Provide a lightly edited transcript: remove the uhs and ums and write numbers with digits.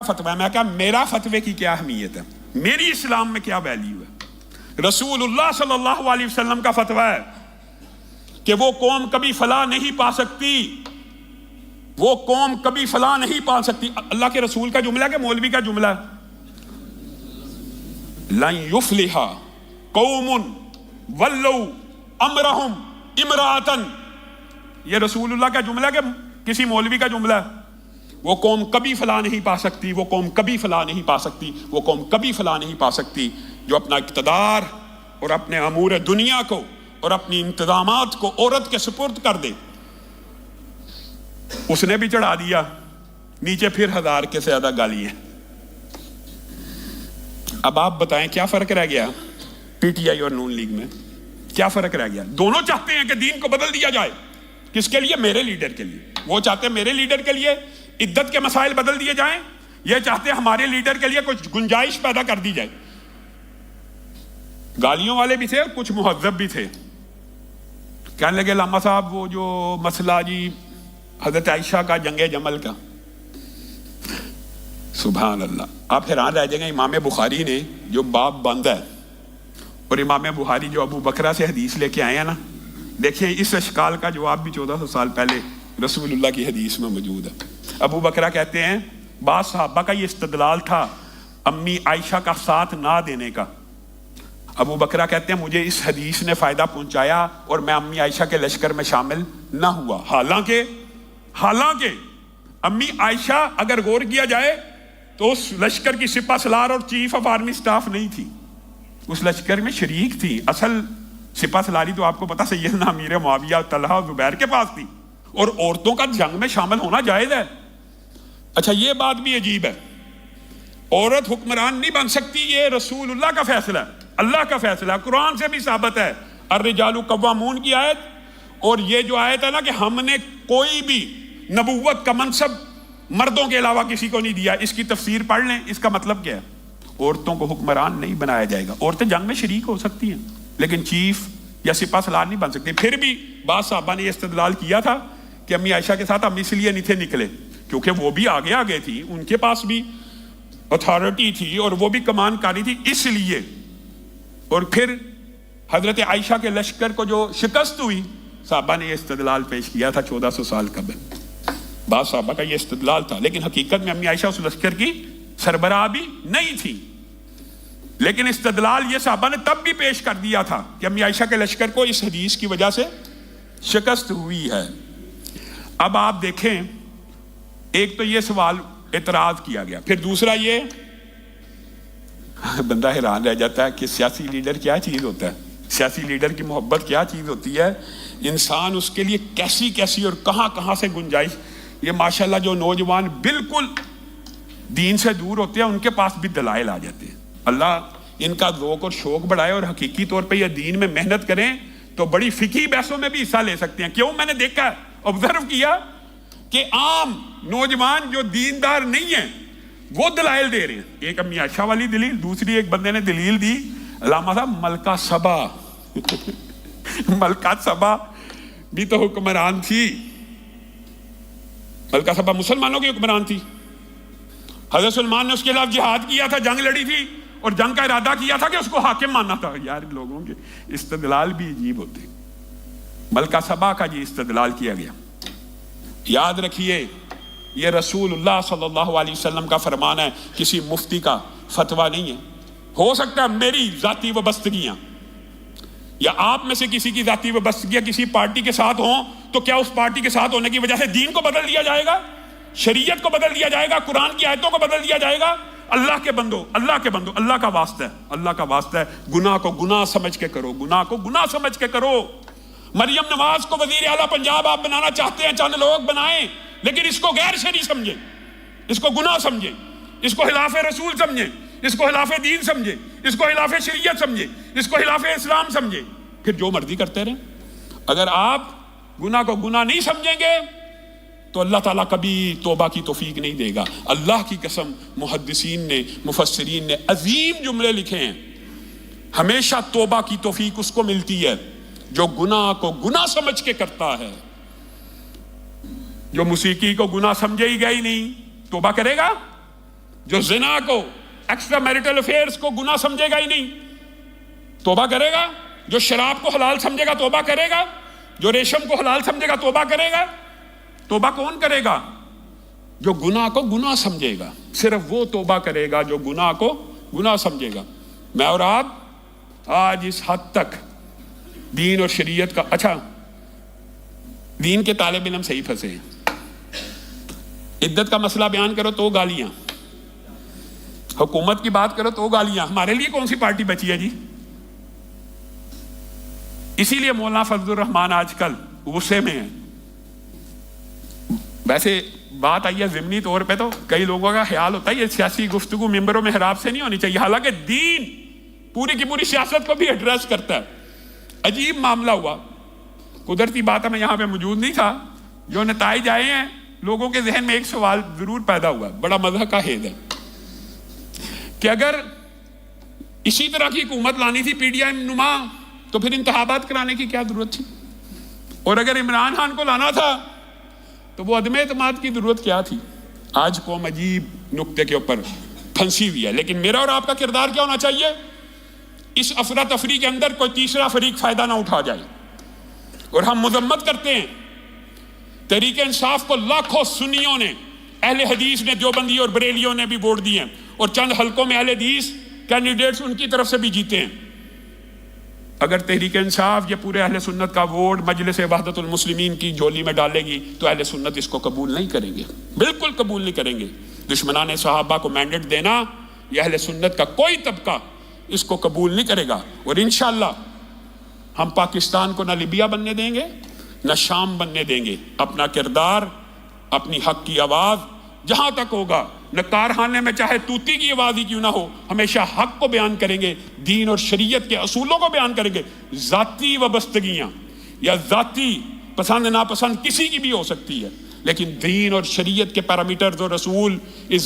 فتویٰ میں کہا میرا فتوے کی کیا اہمیت ہے، میری اسلام میں کیا ویلیو ہے؟ رسول اللہ صلی اللہ علیہ وسلم کا فتویٰ ہے کہ وہ قوم کبھی فلاح نہیں پا سکتی، وہ قوم کبھی فلاح نہیں پا سکتی۔ اللہ کے رسول کا جملہ کہ مولوی کا جملہ ہے؟ لن یفلح قوم ولوا امرہم امرأۃ، یہ رسول اللہ کا جملہ کہ کسی مولوی کا جملہ ہے؟ وہ قوم کبھی فلاح نہیں پا سکتی، وہ قوم کبھی فلاح نہیں پا سکتی، وہ قوم کبھی فلاح نہیں پا سکتی جو اپنا اقتدار اور اپنے امور دنیا کو اور اپنی انتظامات کو عورت کے سپرد کر دے۔ اس نے بھی چڑھا دیا، نیچے پھر 1000 کے سے زیادہ گالی ہیں۔ اب آپ بتائیں کیا فرق رہ گیا پی ٹی آئی اور نون لیگ میں؟ کیا فرق رہ گیا؟ دونوں چاہتے ہیں کہ دین کو بدل دیا جائے۔ کس کے لیے؟ میرے لیڈر کے لیے۔ وہ چاہتے ہیں میرے لیڈر کے لیے عدت کے مسائل بدل دیے جائیں، یہ چاہتے ہیں ہمارے لیڈر کے لیے کچھ گنجائش پیدا کر دی جائے۔ گالیوں والے بھی تھے اور کچھ مہذب بھی تھے۔ کہنے لگے علامہ صاحب وہ جو مسئلہ جی حضرت عائشہ کا جنگ جمل کا، سبحان اللہ، آپ حیران رہ جائیں گے امام بخاری نے جو باب بند ہے اور امام بخاری جو ابو بکرہ سے حدیث لے کے آئے ہیں نا، دیکھیں اس اشکال کا جواب بھی 1400 سال پہلے رسول اللہ کی حدیث میں موجود ہے۔ ابو بکرہ کہتے ہیں بعض صحابہ کا یہ استدلال تھا امی عائشہ کا ساتھ نہ دینے کا۔ ابو بکرہ کہتے ہیں مجھے اس حدیث نے فائدہ پہنچایا اور میں امی عائشہ کے لشکر میں شامل نہ ہوا۔ حالانکہ امی عائشہ اگر غور کیا جائے تو اس لشکر کی سپہ سالار اور چیف آف آرمی سٹاف نہیں تھی، اس لشکر میں شریک تھی۔ اصل سپہ سالاری تو آپ کو پتا سیدنا امیر معاویہ، طلحہ اور زبیر کے پاس تھی، اور عورتوں کا جنگ میں شامل ہونا جائز ہے۔ اچھا یہ بات بھی عجیب ہے، عورت حکمران نہیں بن سکتی، یہ رسول اللہ کا فیصلہ ہے، اللہ کا فیصلہ ہے، قرآن سے بھی ثابت ہے۔ الرجال قوامون کی آیت، اور یہ جو آیت ہے نا کہ ہم نے کوئی بھی نبوت کا منصب مردوں کے علاوہ کسی کو نہیں دیا، اس کی تفسیر پڑھ لیں۔ اس کا مطلب کیا ہے؟ عورتوں کو حکمران نہیں بنایا جائے گا۔ عورتیں جنگ میں شریک ہو سکتی ہیں لیکن چیف یا سپہ سالار نہیں بن سکتی۔ پھر بھی بعض صحابہ نے یہ استدلال کیا تھا کہ امی عائشہ کے ساتھ ہم اس لیے نہیں تھے نکلے کیونکہ وہ بھی آگے تھی، ان کے پاس بھی اتھارٹی تھی اور وہ بھی کمان کاری تھی، اس لیے۔ اور پھر حضرت عائشہ کے لشکر کو جو شکست ہوئی، صحابہ نے یہ استدلال پیش کیا تھا 1400 سال قبل۔ بعض صحابہ کا یہ استدلال تھا، لیکن حقیقت میں امی عائشہ اس لشکر کی سربراہ بھی نہیں تھی، لیکن استدلال یہ صحابہ نے تب بھی پیش کر دیا تھا کہ امی عائشہ کے لشکر کو اس حدیث کی وجہ سے شکست ہوئی ہے۔ اب آپ دیکھیں، ایک تو یہ سوال اعتراض کیا گیا، پھر دوسرا یہ بندہ حیران رہ جاتا ہے کہ سیاسی لیڈر کیا چیز ہوتا ہے، سیاسی لیڈر کی محبت کیا چیز ہوتی ہے، انسان اس کے لیے کیسی کیسی اور کہاں کہاں سے گنجائش۔ یہ ماشاءاللہ جو نوجوان بالکل دین سے دور ہوتے ہیں ان کے پاس بھی دلائل آ جاتے ہیں۔ اللہ ان کا ذوق اور شوق بڑھائے اور حقیقی طور پہ یہ دین میں محنت کریں تو بڑی فقہی بحثوں میں بھی حصہ لے سکتے ہیں۔ کیوں؟ میں نے دیکھا، آبزرو کیا کہ عام نوجوان جو دیندار نہیں ہیں وہ دلائل دے رہے ہیں۔ ایک امی عائشہ والی دلیل، دوسری ایک بندے نے دلیل دی علامہ صاحب ملکہ سبا ملکہ سبا بھی تو حکمران تھی، ملکہ سبا مسلمانوں کی حکمران تھی۔ حضرت سلمان نے اس کے خلاف جہاد کیا تھا، جنگ لڑی تھی اور جنگ کا ارادہ کیا تھا کہ اس کو حاکم ماننا تھا۔ یار لوگوں کے استدلال بھی عجیب ہوتے۔ ملکہ سبا کا جی استدلال کیا گیا۔ یاد رکھیے یہ رسول اللہ صلی اللہ علیہ وسلم کا فرمان ہے، کسی مفتی کا فتویٰ نہیں ہے۔ ہو سکتا ہے میری ذاتی وابستگیاں یا آپ میں سے کسی کی ذاتی وابستگیاں کسی پارٹی کے ساتھ ہوں، تو کیا اس پارٹی کے ساتھ ہونے کی وجہ سے دین کو بدل دیا جائے گا، شریعت کو بدل دیا جائے گا، قرآن کی آیتوں کو بدل دیا جائے گا؟ اللہ کے بندو، اللہ کا واسطہ ہے، اللہ کا واسطہ ہے، گناہ کو گناہ سمجھ کے کرو، گناہ کو گناہ سمجھ کے کرو۔ مریم نواز کو وزیر اعلیٰ پنجاب آپ بنانا چاہتے ہیں، چند لوگ بنائیں، لیکن اس کو غیر شرعی سمجھیں، اس کو گناہ سمجھیں، اس کو خلاف رسول سمجھیں، اس کو خلاف دین سمجھیں، اس کو خلاف شریعت سمجھیں، اس کو خلاف اسلام سمجھیں، پھر جو مرضی کرتے رہیں۔ اگر آپ گناہ کو گناہ نہیں سمجھیں گے تو اللہ تعالیٰ کبھی توبہ کی توفیق نہیں دے گا۔ اللہ کی قسم محدثین نے، مفسرین نے عظیم جملے لکھے ہیں، ہمیشہ توبہ کی توفیق اس کو ملتی ہے جو گناہ کو گناہ سمجھ کے کرتا ہے۔ جو موسیقی کو گناہ سمجھے ہی گئی نہیں توبہ کرے گا؟ جو زنا کو، ایکسٹرا میریٹل افیئرس کو گناہ سمجھے گا ہی نہیں، توبہ کرے گا۔ جو شراب کو حلال سمجھے گا توبہ کرے گا، جو ریشم کو حلال سمجھے گا توبہ کرے گا۔ توبہ کون کرے گا؟ جو گناہ کو گناہ سمجھے گا، صرف وہ توبہ کرے گا جو گناہ کو گناہ سمجھے گا۔ میں اور آپ آج اس حد تک دین اور شریعت کا، اچھا دین کے طالب علم صحیح پھنسے ہیں، عدت کا مسئلہ بیان کرو تو گالیاں، حکومت کی بات کرو تو گالیاں، ہمارے لیے کون سی پارٹی بچی ہے جی؟ اسی لیے مولانا فضل الرحمان آج کل غصے میں ہیں۔ ویسے بات آئی ہے ضمنی طور پہ تو کئی لوگوں کا خیال ہوتا ہے یہ سیاسی گفتگو ممبروں میں محراب سے نہیں ہونی چاہیے، حالانکہ دین پوری کی پوری سیاست کو بھی ایڈریس کرتا ہے۔ عجیب معاملہ ہوا، قدرتی بات ہے میں یہاں پہ موجود نہیں تھا، جو نتائج آئے ہیں لوگوں کے ذہن میں ایک سوال ضرور پیدا ہوا، بڑا مزہ کا حید ہے کہ اگر اسی طرح کی حکومت لانی تھی پی ڈی آئی نما تو پھر انتخابات کرانے کی کیا ضرورت تھی، اور اگر عمران خان کو لانا تھا تو وہ عدم اعتماد کی ضرورت کیا تھی؟ آج قوم عجیب نقطے کے اوپر پھنسی ہوئی ہے، لیکن میرا اور آپ کا کردار کیا ہونا چاہیے؟ اس افراتفری کے اندر کوئی تیسرا فریق فائدہ نہ اٹھا جائے۔ اور ہم مذمت کرتے ہیں تحریک انصاف کو، لاکھوں سنیوں نے، اہل حدیث نے، دیوبندی اور بریلیوں نے بھی ووٹ دیے ہیں، اور چند حلقوں میں اہل حدیث کینڈیڈیٹس ان کی طرف سے بھی جیتے ہیں۔ اگر تحریک انصاف یہ پورے اہل سنت کا ووٹ مجلس وحدت المسلمین کی جھولی میں ڈالے گی تو اہل سنت اس کو قبول نہیں کریں گے، بالکل قبول نہیں کریں گے۔ دشمنان صحابہ کو مینڈیٹ دینا یہ اہل سنت کا کوئی طبقہ اس کو قبول نہیں کرے گا، اور انشاءاللہ ہم پاکستان کو نہ لیبیا بننے دیں گے نہ شام بننے دیں گے۔ اپنا کردار، اپنی حق کی آواز جہاں تک ہوگا، نہ کارخانے میں چاہے توتی کی آواز ہی کیوں نہ ہو، ہمیشہ حق کو بیان کریں گے، دین اور شریعت کے اصولوں کو بیان کریں گے۔ ذاتی وابستگیاں یا ذاتی پسند ناپسند کسی کی بھی ہو سکتی ہے، لیکن دین اور شریعت کے پیرامیٹرز اور اصول اس